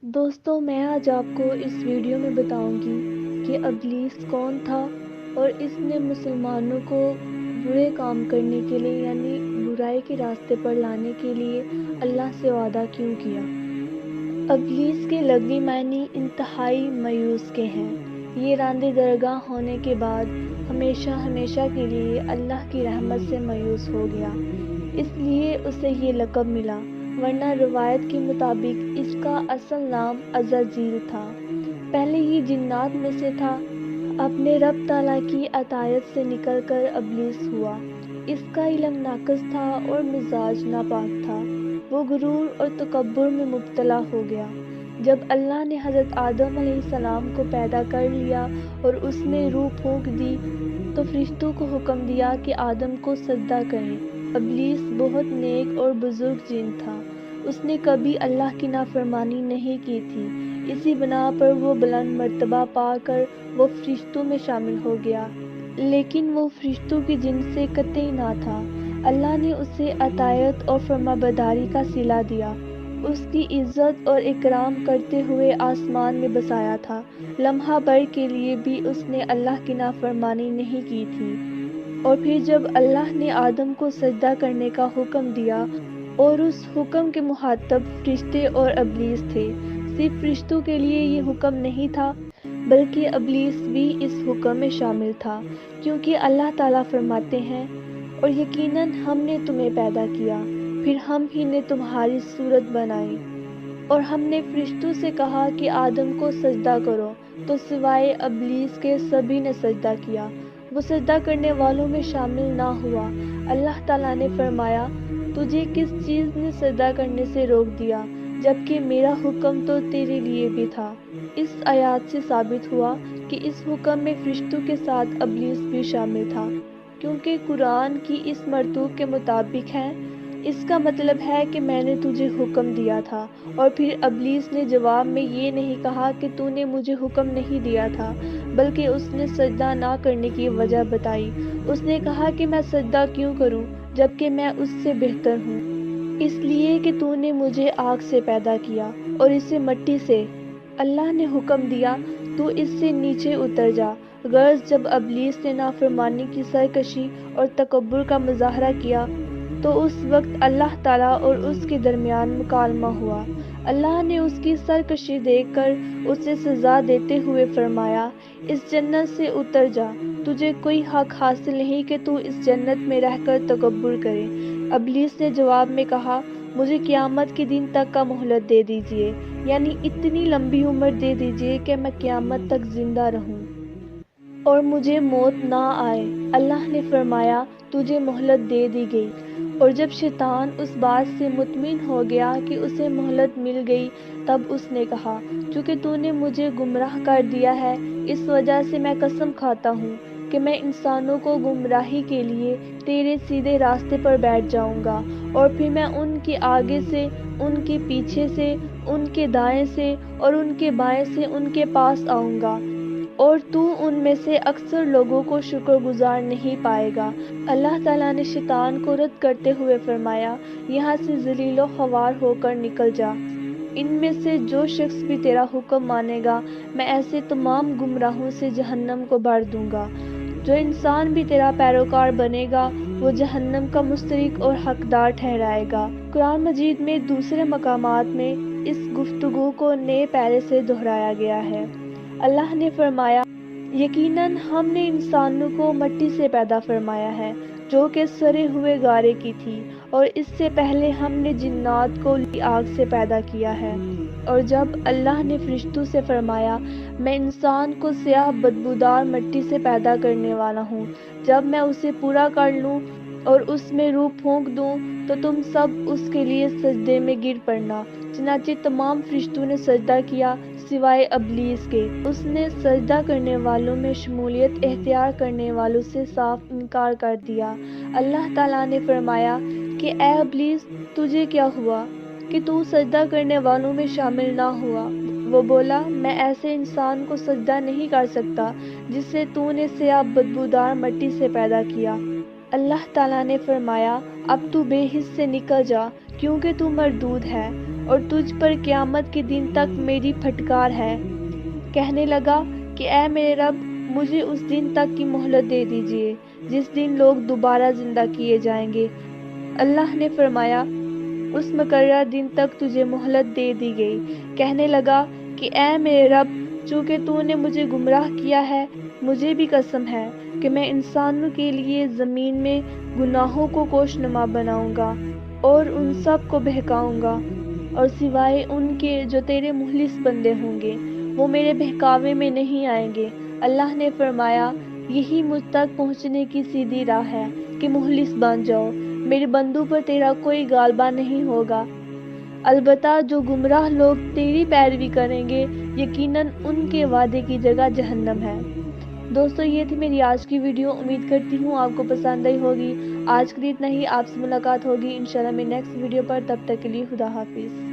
دوستوں میں آج آپ کو اس ویڈیو میں بتاؤں گی کہ ابلیس کون تھا اور اس نے مسلمانوں کو برے کام کرنے کے لیے یعنی برائی کے راستے پر لانے کے لیے اللہ سے وعدہ کیوں کیا۔ ابلیس کے لغوی معنی انتہائی مایوس کے ہیں۔ یہ راندِ درگاہ ہونے کے بعد ہمیشہ کے لیے اللہ کی رحمت سے مایوس ہو گیا، اس لیے اسے یہ لقب ملا، ورنہ روایت کے مطابق اس کا اصل نام عزازیل تھا۔ پہلے یہ جنات میں سے تھا، اپنے رب تعالیٰ کی عطیت سے نکل کر ابلیس ہوا۔ اس کا علم ناقص تھا اور مزاج ناپاک تھا۔ وہ غرور اور تکبر میں مبتلا ہو گیا۔ جب اللہ نے حضرت آدم علیہ السلام کو پیدا کر لیا اور اس میں روح پھونک دی تو فرشتوں کو حکم دیا کہ آدم کو سجدہ کریں۔ ابلیس بہت نیک اور بزرگ جن تھا، اس نے کبھی اللہ کی نافرمانی نہیں کی تھی، اسی بنا پر وہ بلند مرتبہ پا کر وہ فرشتوں میں شامل ہو گیا، لیکن وہ فرشتوں کی جن سے قطعی نہ تھا۔ اللہ نے اسے اطاعت اور فرمانبرداری کا صلہ دیا، اس کی عزت اور اکرام کرتے ہوئے آسمان میں بسایا تھا۔ لمحہ بھر کے لیے بھی اس نے اللہ کی نافرمانی نہیں کی تھی۔ اور پھر جب اللہ نے آدم کو سجدہ کرنے کا حکم دیا اور اس حکم کے مخاطب فرشتے اور ابلیس تھے، صرف فرشتوں کے لیے یہ حکم نہیں تھا بلکہ ابلیس بھی اس حکم میں شامل تھا، کیونکہ اللہ تعالیٰ فرماتے ہیں، اور یقیناً ہم نے تمہیں پیدا کیا، پھر ہم ہی نے تمہاری صورت بنائی، اور ہم نے فرشتوں سے کہا کہ آدم کو سجدہ کرو، تو سوائے ابلیس کے سبھی نے سجدہ کیا، وہ سجدہ کرنے والوں میں شامل نہ ہوا۔ اللہ تعالیٰ نے فرمایا، تجھے کس چیز نے سجدہ کرنے سے روک دیا، جبکہ میرا حکم تو تیرے لیے بھی تھا۔ اس آیات سے ثابت ہوا کہ اس حکم میں فرشتوں کے ساتھ ابلیس بھی شامل تھا، کیونکہ قرآن کی اس مرتوب کے مطابق ہے۔ اس کا مطلب ہے کہ میں نے تجھے حکم دیا تھا، اور پھر ابلیس نے جواب میں یہ نہیں کہا کہ تو نے مجھے حکم نہیں دیا تھا، بلکہ اس نے سجدہ نہ کرنے کی وجہ بتائی۔ اس نے کہا کہ میں سجدہ کیوں کروں جبکہ میں اس سے بہتر ہوں، اس لیے کہ تو نے مجھے آگ سے پیدا کیا اور اسے مٹی سے۔ اللہ نے حکم دیا، تو اس سے نیچے اتر جا۔ غرض جب ابلیس نے نافرمانی کی سرکشی اور تکبر کا مظاہرہ کیا تو اس وقت اللہ تعالیٰ اور اس کے درمیان مکالمہ ہوا۔ اللہ نے اس کی سرکشی دیکھ کر اسے سزا دیتے ہوئے فرمایا، اس جنت سے اتر جا، تجھے کوئی حق حاصل نہیں کہ تو اس جنت میں رہ کر تکبر کرے۔ ابلیس نے جواب میں کہا، مجھے قیامت کے دن تک کا مہلت دے دیجئے، یعنی اتنی لمبی عمر دے دیجئے کہ میں قیامت تک زندہ رہوں اور مجھے موت نہ آئے۔ اللہ نے فرمایا، تجھے مہلت دے دی گئی۔ اور جب شیطان اس بات سے مطمئن ہو گیا کہ اسے مہلت مل گئی، تب اس نے کہا، چونکہ تو نے مجھے گمراہ کر دیا ہے، اس وجہ سے میں قسم کھاتا ہوں کہ میں انسانوں کو گمراہی کے لیے تیرے سیدھے راستے پر بیٹھ جاؤں گا، اور پھر میں ان کے آگے سے، ان کے پیچھے سے، ان کے دائیں سے اور ان کے بائیں سے ان کے پاس آؤں گا، اور تو ان میں سے اکثر لوگوں کو شکر گزار نہیں پائے گا۔ اللہ تعالیٰ نے شیطان کو رد کرتے ہوئے فرمایا، یہاں سے ذلیل و خوار ہو کر نکل جا، ان میں سے جو شخص بھی تیرا حکم مانے گا میں ایسے تمام گمراہوں سے جہنم کو بھر دوں گا۔ جو انسان بھی تیرا پیروکار بنے گا وہ جہنم کا مستحق اور حقدار ٹھہرائے گا۔ قرآن مجید میں دوسرے مقامات میں اس گفتگو کو نئے پیرے سے دہرایا گیا ہے۔ اللہ نے فرمایا، یقیناً ہم نے انسانوں کو مٹی سے پیدا فرمایا ہے جو کہ سڑے ہوئے گارے کی تھی، اور اس سے پہلے ہم نے جنات کو آگ سے پیدا کیا ہے۔ اور جب اللہ نے فرشتوں سے فرمایا، میں انسان کو سیاہ بدبودار مٹی سے پیدا کرنے والا ہوں، جب میں اسے پورا کر لوں اور اس میں روح پھونک دوں تو تم سب اس کے لیے سجدے میں گر پڑنا۔ چنانچہ تمام فرشتوں نے سجدہ کیا سوائے ابلیس کے، اس نے سجدہ کرنے والوں میں شمولیت اختیار کرنے والوں سے صاف انکار کر دیا۔ اللہ تعالیٰ نے فرمایا کہ اے ابلیس، تجھے کیا ہوا کہ تو سجدہ کرنے والوں میں شامل نہ ہوا؟ وہ بولا، میں ایسے انسان کو سجدہ نہیں کر سکتا جسے تو نے سیاہ بدبودار مٹی سے پیدا کیا۔ اللہ تعالیٰ نے فرمایا، اب تو بے حس سے نکل جا، کیونکہ تو مردود ہے، اور تجھ پر قیامت کے دن تک میری پھٹکار ہے۔ کہنے لگا کہ اے میرے رب، مجھے اس دن تک کی مہلت دے دیجیے جس دن لوگ دوبارہ زندہ کیے جائیں گے۔ اللہ نے فرمایا، اس مقررہ دن تک تجھے مہلت دے دی گئی۔ کہنے لگا کہ اے میرے رب، چونکہ تو نے مجھے گمراہ کیا ہے، مجھے بھی قسم ہے کہ میں انسانوں کے لیے زمین میں گناہوں کو کوشنما بناؤں گا اور ان سب کو بہکاؤں گا، اور سوائے ان کے جو تیرے مخلص بندے ہوں گے وہ میرے بہکاوے میں نہیں آئیں گے۔ اللہ نے فرمایا، یہی مجھ تک پہنچنے کی سیدھی راہ ہے کہ مخلص بن جاؤ، میرے بندوں پر تیرا کوئی غالبہ نہیں ہوگا۔ البتہ جو گمراہ لوگ تیری پیروی کریں گے، یقیناً ان کے وعدے کی جگہ جہنم ہے۔ دوستو، یہ تھی میری آج کی ویڈیو۔ امید کرتی ہوں آپ کو پسند آئی ہوگی۔ آج کے لیے اتنا ہی، آپ سے ملاقات ہوگی انشاءاللہ میں نیکسٹ ویڈیو پر۔ تب تک کے لیے خدا حافظ۔